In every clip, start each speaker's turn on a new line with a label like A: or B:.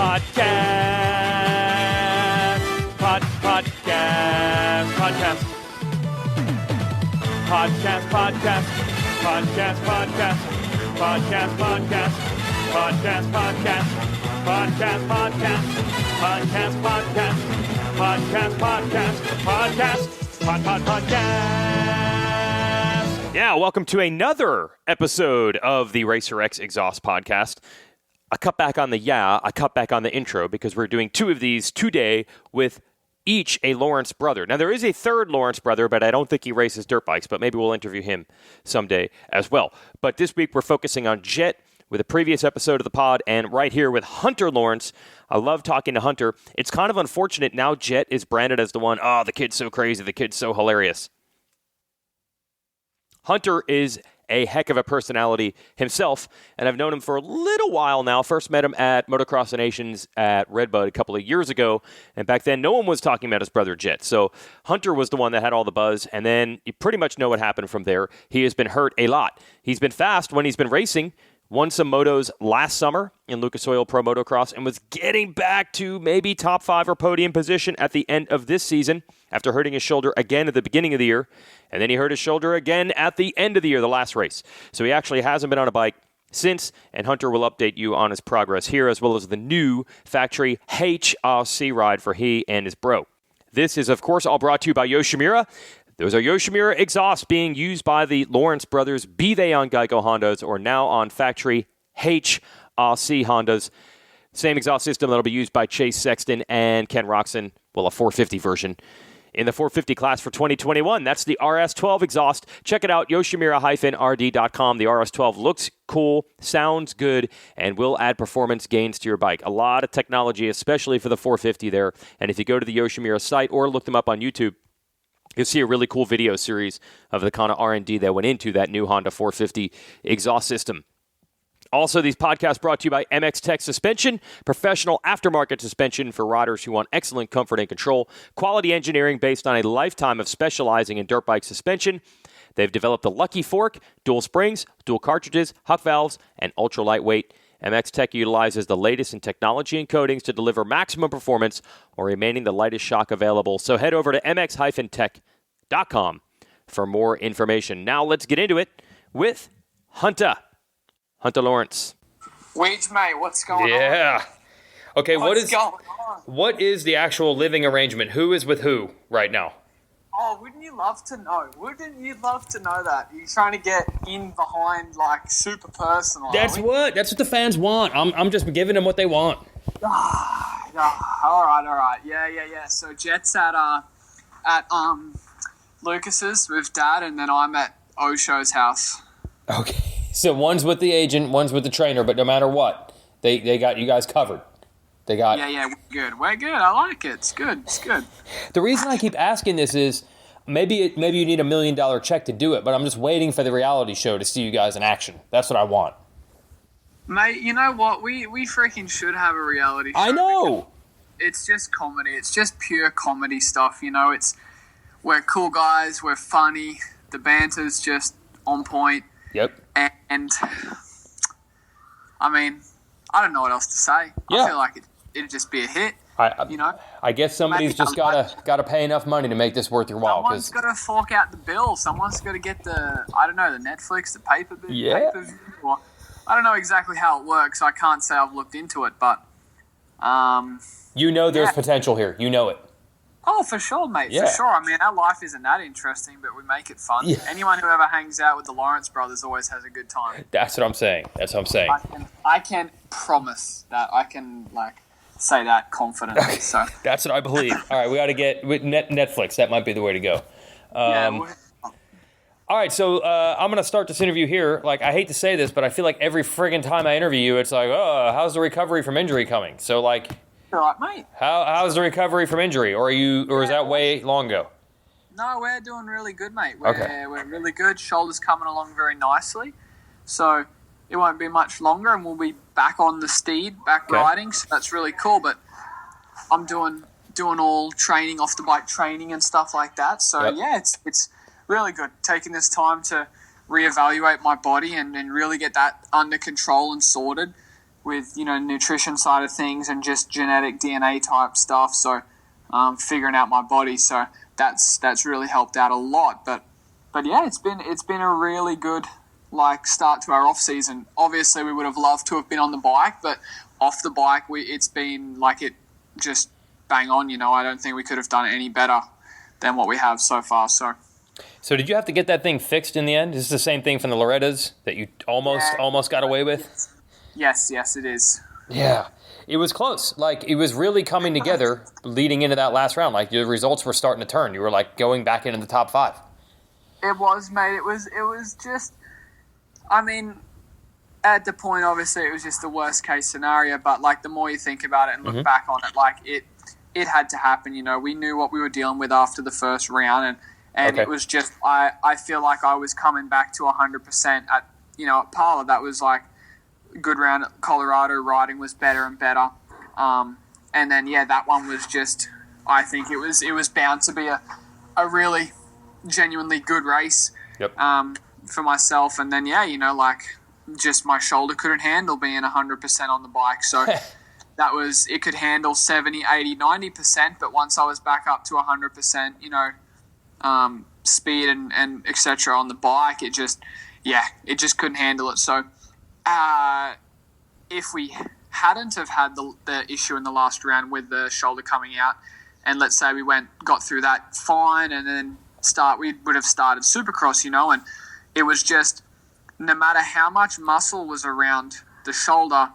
A: Yeah, welcome to another episode of the Racer X Exhaust Podcast. I cut back on the intro because we're doing two of these today with each a Lawrence brother. Now, there is a third Lawrence brother, but I don't think he races dirt bikes, but maybe we'll interview him someday as well. But this week, we're focusing on Jett with a previous episode of the pod, and right here with Hunter Lawrence. I love talking to Hunter. It's kind of unfortunate now Jett is branded as the one, the kid's so crazy, the kid's so hilarious. Hunter is a heck of a personality himself, and I've known him for a little while now. First met him at Motocross Nations at Redbud a couple of years ago, and back then no one was talking about his brother Jett. So Hunter was the one that had all the buzz, and then you pretty much know what happened from there. He has been hurt a lot. He's been fast when he's been racing, won some motos last summer in Lucas Oil Pro Motocross, and was getting back to maybe top 5 or podium position at the end of this season after hurting his shoulder again at the beginning of the year. And then he hurt his shoulder again at the end of the year, the last race. So he actually hasn't been on a bike since, and Hunter will update you on his progress here, as well as the new factory HRC ride for he and his bro. This is, of course, all brought to you by Yoshimura. Those are Yoshimura exhausts being used by the Lawrence brothers, be they on Geico Hondas or now on factory HRC Hondas. Same exhaust system that'll be used by Chase Sexton and Ken Roxon, well, a 450 version in the 450 class for 2021. That's the RS12 exhaust. Check it out, yoshimura-rd.com. The RS12 looks cool, sounds good, and will add performance gains to your bike. A lot of technology, especially for the 450 there. And if you go to the Yoshimura site or look them up on YouTube, you'll see a really cool video series of the kind of R&D that went into that new Honda 450 exhaust system. Also, these podcasts brought to you by MX Tech Suspension, professional aftermarket suspension for riders who want excellent comfort and control. Quality engineering based on a lifetime of specializing in dirt bike suspension. They've developed the Lucky Fork, dual springs, dual cartridges, Huck valves, and ultra lightweight. MX Tech utilizes the latest in technology and coatings to deliver maximum performance while remaining the lightest shock available. So head over to mx-tech.com for more information. Now let's get into it with Hunter Lawrence.
B: Weege, mate, what's going on?
A: Yeah. Okay,
B: What's going on?
A: What is the actual living arrangement? Who is with who right now?
B: Oh, wouldn't you love to know? Wouldn't you love to know that? You're trying to get in behind, like, super personal.
A: That's what the fans want. I'm just giving them what they want.
B: All right. Yeah. So Jett's at Lucas's with Dad, and then I'm at Osho's house.
A: Okay. So one's with the agent, one's with the trainer, but no matter what, they got you guys covered. They got
B: Yeah, we're good. I like it. It's good.
A: The reason I keep asking this is maybe you need $1 million check to do it, but I'm just waiting for the reality show to see you guys in action. That's what I want.
B: Mate, you know what? We freaking should have a reality show.
A: I know.
B: It's just comedy. It's just pure comedy stuff, you know. We're cool guys. We're funny. The banter's just on point.
A: Yep.
B: And I mean, I don't know what else to say.
A: Yeah.
B: I feel like it'd just be a hit. You know.
A: I guess somebody's just gotta pay enough money to make this worth your while.
B: Someone's got to fork out the bill. Someone's got to get the Netflix, the pay-per-view.
A: Yeah.
B: Or, I don't know exactly how it works. I can't say I've looked into it, but
A: there's potential here. You know it.
B: Oh, for sure, mate.
A: Yeah.
B: For sure. I mean, our life isn't that interesting, but we make it fun.
A: Yeah.
B: Anyone who ever hangs out with the Lawrence brothers always has a good time.
A: That's what I'm saying.
B: I can promise that. I can, say that confidently. So
A: That's what I believe. All right, we got to get with Netflix. That might be the way to go. All right, so I'm going to start this interview here. Like, I hate to say this, but I feel like every friggin' time I interview you, it's like, how's the recovery from injury coming? So, like,
B: all right, mate.
A: How's the recovery from injury? Or is that way long ago?
B: No, we're doing really good, mate.
A: Okay.
B: We're really good. Shoulder's coming along very nicely. So it won't be much longer, and we'll be back on the steed, riding. So that's really cool. But I'm doing all training, off the bike training and stuff like that. So yeah, it's really good. Taking this time to reevaluate my body and really get that under control and sorted. nutrition side of things and just genetic DNA type stuff. So figuring out my body. So that's really helped out a lot. But yeah, it's been a really good start to our off season. Obviously, we would have loved to have been on the bike, but off the bike, it's been it just bang on. I don't think we could have done it any better than what we have so far.
C: So did you have to get that thing fixed in the end? Is this the same thing from the Lorettas that you almost got away with?
B: Yes, it is.
C: Yeah. It was close. It was really coming together leading into that last round. The results were starting to turn. You were going back into the top 5.
B: It was, mate. It was just, at the point, obviously, it was just the worst case scenario. But the more you think about it and look back on it, it had to happen. We knew what we were dealing with after the first round, and it was just I feel like I was coming back to 100% at Parla. That was good round at Colorado. Riding was better and better, and then that one was just, I think it was bound to be a really genuinely good race.
C: Yep.
B: For myself, and then just my shoulder couldn't handle being 100% on the bike, so that was, it could handle 70, 80, 90%, but once I was back up to 100%, speed and etc. on the bike, it just couldn't handle it. So if we hadn't have had the issue in the last round with the shoulder coming out, and let's say we got through that fine, and then we would have started Supercross, and it was just, no matter how much muscle was around the shoulder,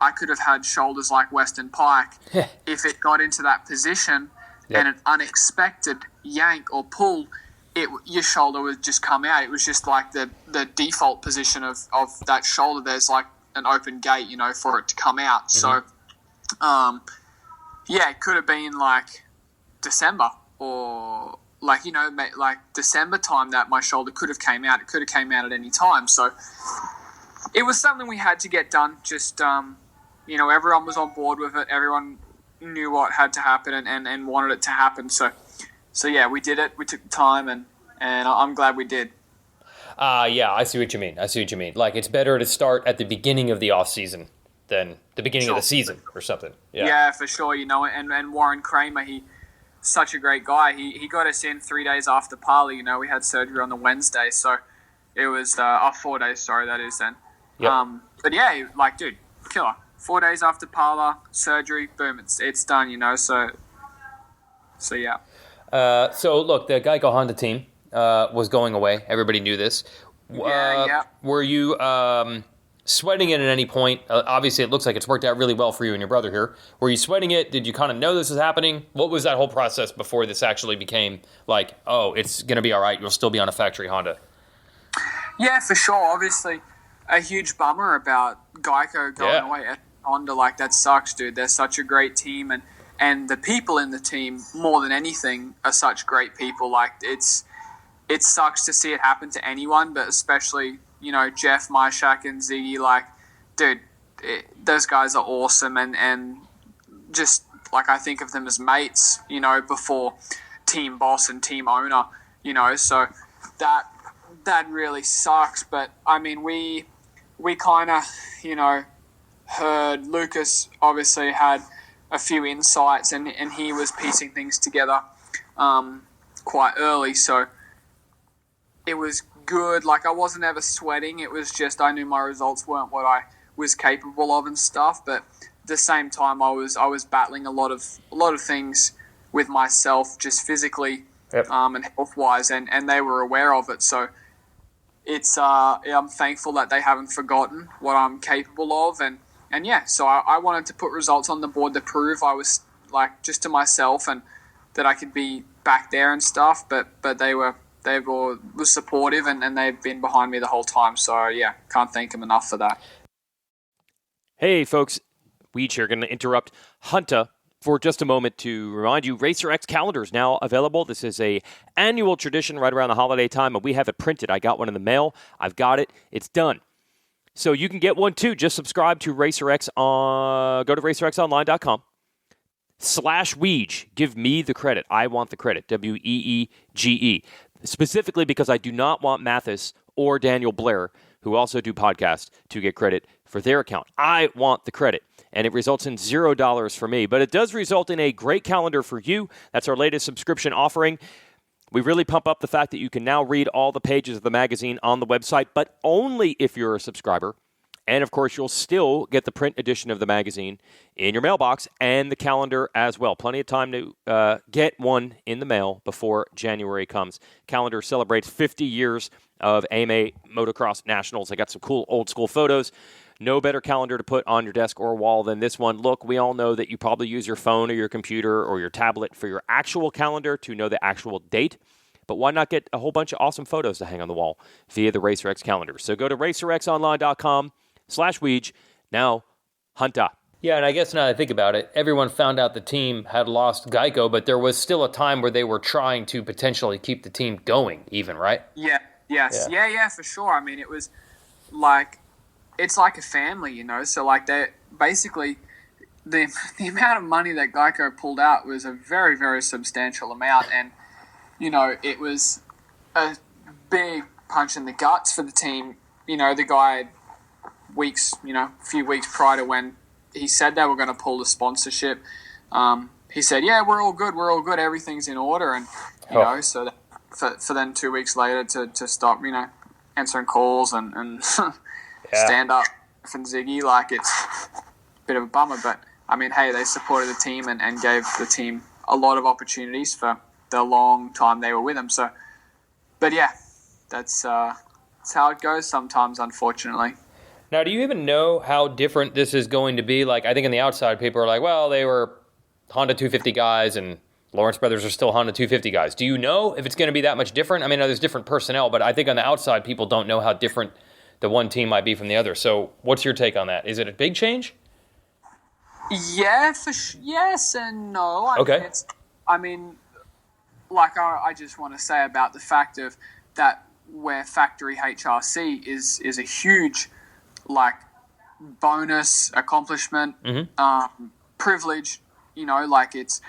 B: I could have had shoulders like Western Pike. If it got into that position and an unexpected yank or pull, your shoulder would just come out. It was just the default position of that shoulder. There's an open gate, for it to come out. Mm-hmm. So, it could have been December or December time that my shoulder could have came out. It could have came out at any time. So it was something we had to get done. Just, everyone was on board with it. Everyone knew what had to happen and wanted it to happen. So we did it. We took the time, and I'm glad we did.
C: I see what you mean. It's better to start at the beginning of the off season than the beginning of the season or something.
B: Yeah, for sure. And Warren Kramer, such a great guy. He got us in 3 days after Parla. We had surgery on the Wednesday, so it was 4 days. Sorry, that is then. Yep. But yeah, dude, killer. 4 days after Parla, surgery, boom, it's done. So yeah.
C: So look, the Geico Honda team was going away. Everybody knew this.
B: Yeah.
C: Were you sweating it at any point? Obviously, it looks like it's worked out really well for you and your brother here. Were you sweating it? Did you kind of know this was happening? What was that whole process before this actually became it's going to be all right, you'll still be on a factory Honda?
B: Yeah, for sure. Obviously, a huge bummer about Geico going away at Honda. That sucks, dude. They're such a great team, and the people in the team, more than anything, are such great people. It sucks to see it happen to anyone, but especially, Jeff, Myshak, and Ziggy, dude, those guys are awesome, and just, I think of them as mates, before team boss and team owner, so that really sucks. But, we kind of, heard Lucas obviously had a few insights, and he was piecing things together quite early, so it was good. I wasn't ever sweating. It was just, I knew my results weren't what I was capable of and stuff, but at the same time I was battling a lot of things with myself, just physically.
C: Yep.
B: And health wise, and they were aware of it. So it's I'm thankful that they haven't forgotten what I'm capable of, and yeah, so I wanted to put results on the board to prove I was just to myself and that I could be back there and stuff, but they were supportive, and they've been behind me the whole time. So, yeah, can't thank them enough for that.
A: Hey, folks. Weege here, going to interrupt Hunta for just a moment to remind you, RacerX calendar is now available. This is a annual tradition right around the holiday time, and we have it printed. I got one in the mail. I've got it. It's done. So you can get one, too. Just subscribe to RacerX. Go to racerxonline.com/Weege. Give me the credit. I want the credit. WEEGE. Specifically because I do not want Mathis or Daniel Blair who also do podcasts, to get credit for their account. I want the credit, and it results in $0 for me, but it does result in a great calendar for you. That's our latest subscription offering. We really pump up the fact that you can now read all the pages of the magazine on the website, but only if you're a subscriber. And, of course, you'll still get the print edition of the magazine in your mailbox and the calendar as well. Plenty of time to get one in the mail before January comes. Calendar celebrates 50 years of AMA Motocross Nationals. I got some cool old-school photos. No better calendar to put on your desk or wall than this one. Look, we all know that you probably use your phone or your computer or your tablet for your actual calendar to know the actual date. But why not get a whole bunch of awesome photos to hang on the wall via the RacerX calendar? So go to racerxonline.com/Weege. Now, hunt up.
C: Yeah, and I guess now that I think about it, everyone found out the team had lost Geico, but there was still a time where they were trying to potentially keep the team going even, right?
B: Yeah, yes. Yeah, for sure. I mean, it was like, it's like a family, you know? So, like, they basically, the amount of money that Geico pulled out was a very, very substantial amount. And, you know, it was a big punch in the guts for the team. You know, the guy a few weeks prior to when he said they were going to pull the sponsorship, he said, yeah, we're all good, everything's in order. And, you know, so for then 2 weeks later to stop, you know, answering calls and stand up from Ziggy, like, it's a bit of a bummer. But, I mean, hey, they supported the team and gave the team a lot of opportunities for the long time they were with them. So, but yeah, that's how it goes sometimes, unfortunately.
C: Now, do you even know how different this is going to be? Like, I think on the outside, people are like, well, they were Honda 250 guys, and Lawrence Brothers are still Honda 250 guys. Do you know if it's going to be that much different? I mean, there's different personnel, but I think on the outside, people don't know how different the one team might be from the other. So what's your take on that? Is it a big change?
B: Yeah, yes and no. I mean, I just want to say about the fact of that where factory HRC is a huge, like, bonus, accomplishment, privilege, you know, like, it's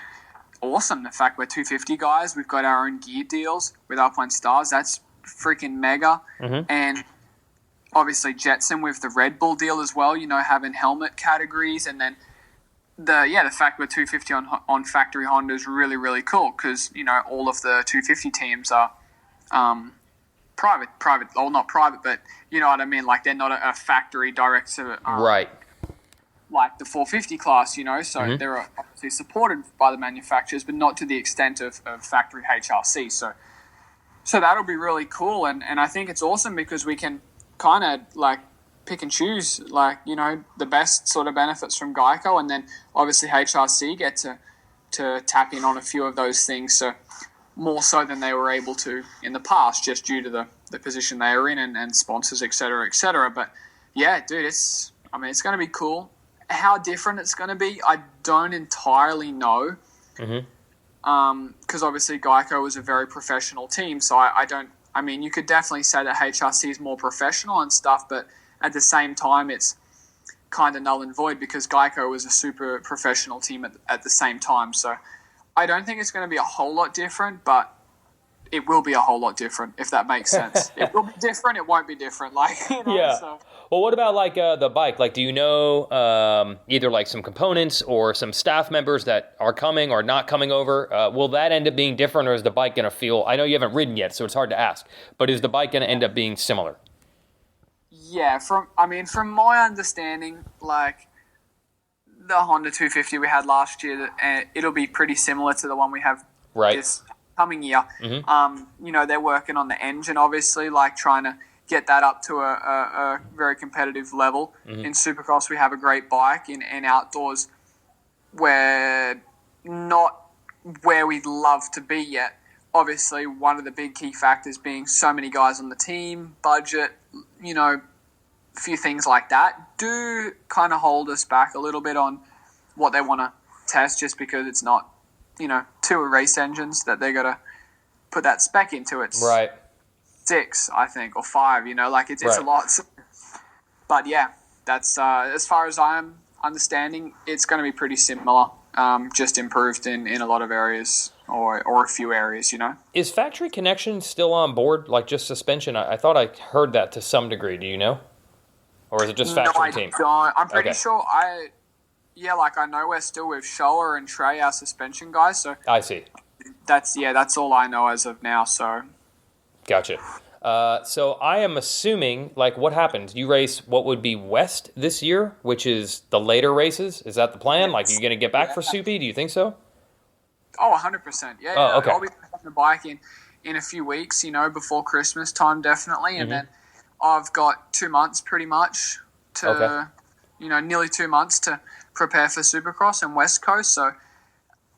B: awesome. The fact we're 250 guys, we've got our own gear deals with Alpine Stars, that's freaking mega. And obviously Jetson with the Red Bull deal as well, you know, having helmet categories. And then the fact we're 250 on factory Honda is really, really cool because, you know, all of the 250 teams are private, or not private, but you know what I mean? Like, they're not a factory direct to
C: right,
B: like the 450 class, you know, so they're obviously supported by the manufacturers, but not to the extent of factory HRC. So that'll be really cool, and I think it's awesome because we can kind of, like, pick and choose, like, you know, the best sort of benefits from Geico, and then obviously HRC get to tap in on a few of those things, so more so than they were able to in the past, just due to the position they are in and sponsors, et cetera. But yeah, dude, it's going to be cool. How different it's going to be, I don't entirely know. Because obviously Geico was a very professional team, so I mean, you could definitely say that HRC is more professional and stuff, but at the same time, it's kind of null and void because Geico was a super professional team at the same time. So I don't think it's going to be a whole lot different, but it will be a whole lot different, if that makes sense. It will be different, it won't be different. Like, you know,
C: yeah.
B: So.
C: Well, what about, like, the bike? Like, do you know either, like, some components or some staff members that are coming or not coming over? Will that end up being different, or is the bike going to feel... I know you haven't ridden yet, so it's hard to ask, but is the bike going to end up being similar?
B: Yeah, from my understanding, like, the Honda 250 we had last year, it'll be pretty similar to the one we have this coming year. You know, they're working on the engine, obviously, like, trying to get that up to a very competitive level. In Supercross, we have a great bike. In outdoors, we're not where we'd love to be yet. Obviously, one of the big key factors being so many guys on the team, budget, you know, a few things like that do kind of hold us back a little bit on what they want to test, just because it's not, you know, 2 race engines that they're going to put that spec into. It's 6, I think, or 5, you know, like, it's a lot. But yeah, that's as far as I'm understanding, it's going to be pretty similar. just improved in a lot of areas or a few areas,
C: Is Factory Connection still on board, like just suspension? I thought I heard that to some degree. Do you know? Or is it just Factory Team?
B: No, I don't. I'm pretty sure I know we're still with Scholler and Trey, our suspension guys. So
C: I see.
B: That's all I know as of now. So,
C: gotcha. So I am assuming, like, what happened? You race what would be West this year, which is the later races. Is that the plan? Like, you're going to get back for Soupy? Do you think so?
B: Oh, 100%. Yeah.
C: Oh, okay.
B: I'll be on the bike in a few weeks. Before Christmas time, definitely, and then I've got 2 months pretty much to, nearly 2 months to prepare for Supercross and West Coast. So,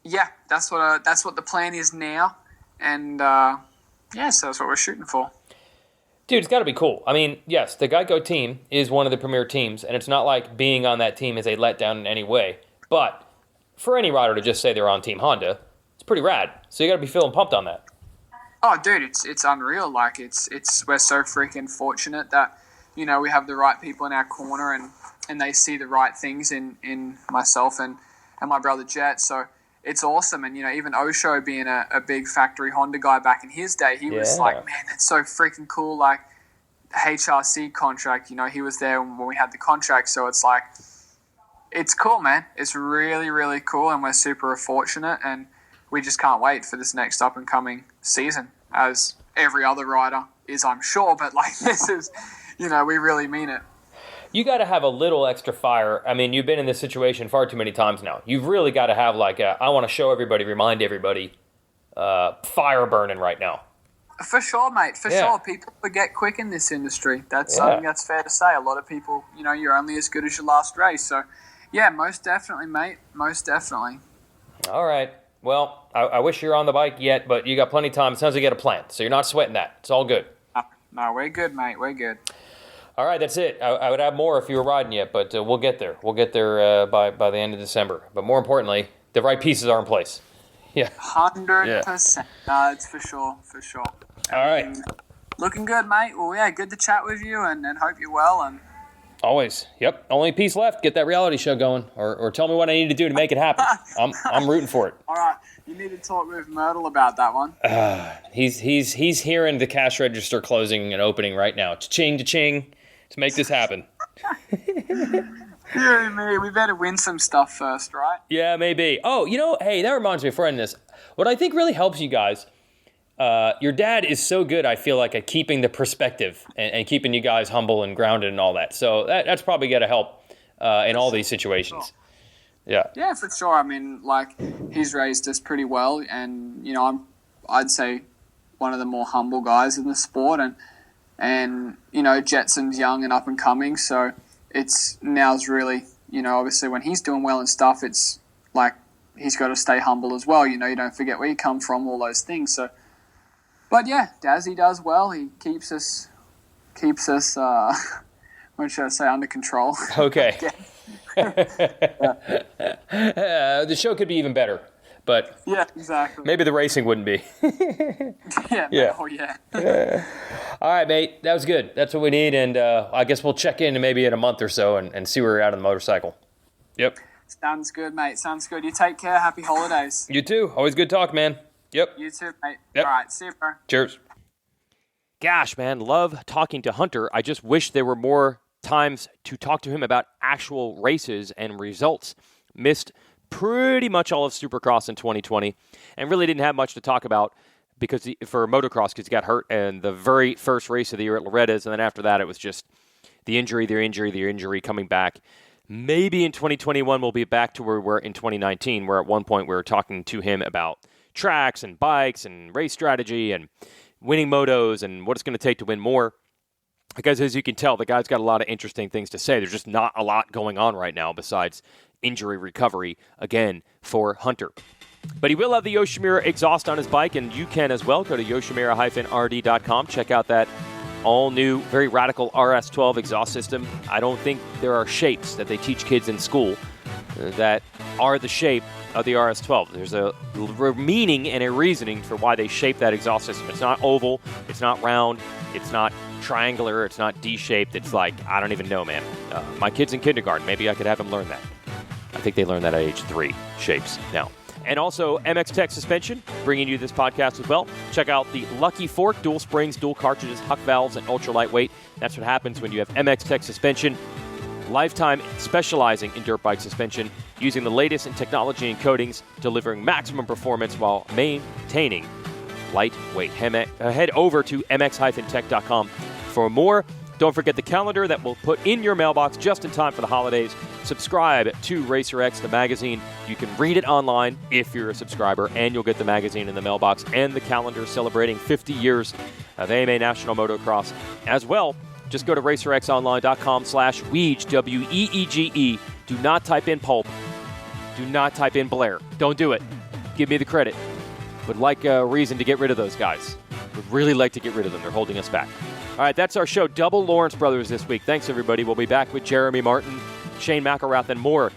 B: yeah, that's what the plan is now, and so that's what we're shooting for.
C: Dude, it's got to be cool. I mean, yes, the Geico team is one of the premier teams, and it's not like being on that team is a letdown in any way. But for any rider to just say they're on Team Honda, it's pretty rad. So you got to be feeling pumped on that.
B: Oh, dude, it's unreal. Like, we're so freaking fortunate that, we have the right people in our corner and they see the right things in myself and my brother Jett. So it's awesome. And, even Osho being a big factory Honda guy back in his day, he was like, man, that's so freaking cool. Like, the HRC contract, he was there when we had the contract. So it's like, it's cool, man. It's really, really cool. And we're super fortunate. And we just can't wait for this next up and coming season, as every other rider is, I'm sure. But, like, this is, we really mean it.
C: You got to have a little extra fire. I mean, you've been in this situation far too many times now. You've really got to have, like, I want to show everybody, remind everybody, fire burning right now.
B: For sure, mate. For sure. People forget quick in this industry. That's something that's fair to say. A lot of people, you're only as good as your last race. So, yeah, most definitely, mate. Most definitely.
C: All right. Well, I wish you were on the bike yet, but you got plenty of time. It sounds like you got a plan, so you're not sweating that. It's all good.
B: No, we're good, mate. We're good.
C: All right, that's it. I would have more if you were riding yet, but we'll get there. We'll get there by the end of December. But more importantly, the right pieces are in place. Yeah.
B: 100%. No, it's for sure. For sure.
C: All right.
B: Looking good, mate. Well, yeah, good to chat with you and hope you're well. And
C: always. Yep. Only piece left. Get that reality show going, or tell me what I need to do to make it happen. I'm rooting for it.
B: All right. You need to talk with Myrtle about that one.
C: He's hearing the cash register closing and opening right now. Cha-ching, cha-ching. To make this happen.
B: Yeah, man, we better win some stuff first, right?
C: Yeah, maybe. Oh, hey, that reminds me, before I end this, what I think really helps you guys, your dad is so good, I feel like, at keeping the perspective and keeping you guys humble and grounded and all that. So that's probably got to help in all these situations. Yeah.
B: Yeah, for sure. I mean, like, he's raised us pretty well, and, I'd say one of the more humble guys in the sport, and Jetson's young and up and coming, so now's really, obviously when he's doing well and stuff, it's like he's got to stay humble as well. You don't forget where you come from, all those things. So, but yeah, Dazzy does well. He keeps us, what should I say, under control.
C: Okay. The show could be even better. But
B: yeah, exactly.
C: Maybe the racing wouldn't be.
B: Yeah. Oh, yeah.
C: All right, mate. That was good. That's what we need. And I guess we'll check in maybe in a month or so and see where we're at on the motorcycle. Yep.
B: Sounds good, mate. Sounds good. You take care. Happy holidays.
C: You too. Always good talk, man. Yep.
B: You too, mate.
C: Yep.
B: All right. See you, bro.
C: Cheers.
A: Gosh, man. Love talking to Hunter. I just wish there were more times to talk to him about actual races and results. Missed pretty much all of Supercross in 2020 and really didn't have much to talk about for motocross because he got hurt in the very first race of the year at Loretta's, and then after that it was just the injury coming back. Maybe in 2021 we'll be back to where we were in 2019, where at one point we were talking to him about tracks and bikes and race strategy and winning motos and what it's going to take to win more. Because as you can tell, the guy's got a lot of interesting things to say. There's just not a lot going on right now besides injury recovery, again, for Hunter. But he will have the Yoshimura exhaust on his bike, and you can as well. Go to yoshimura-rd.com. Check out that all-new, very radical RS12 exhaust system. I don't think there are shapes that they teach kids in school that are the shape of the RS12. There's a meaning and a reasoning for why they shape that exhaust system. It's not oval. It's not round. It's not triangular. It's not D-shaped. It's like, I don't even know, man. My kid's in kindergarten. Maybe I could have him learn that. I think they learned that at age 3, shapes now. And also MX Tech Suspension, bringing you this podcast as well. Check out the Lucky Fork, dual springs, dual cartridges, huck valves, and ultra lightweight. That's what happens when you have MX Tech Suspension. Lifetime specializing in dirt bike suspension, using the latest in technology and coatings, delivering maximum performance while maintaining lightweight. Head over to mx-tech.com for more. Don't forget the calendar that we'll put in your mailbox just in time for the holidays. Subscribe to Racer X, the magazine. You can read it online if you're a subscriber, and you'll get the magazine in the mailbox and the calendar celebrating 50 years of AMA National Motocross as well. Just go to racerxonline.com/Weege, W-E-E-G-E. Do not type in Pulp. Do not type in Blair. Don't do it. Give me the credit. Would like a reason to get rid of those guys. Would really like to get rid of them. They're holding us back. All right, that's our show. Double Lawrence Brothers this week. Thanks, everybody. We'll be back with Jeremy Martin, Shane McElrath, and more.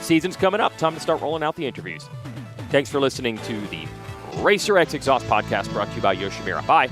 A: Season's coming up. Time to start rolling out the interviews. Thanks for listening to the Racer X Exhaust Podcast brought to you by Yoshimura. Bye.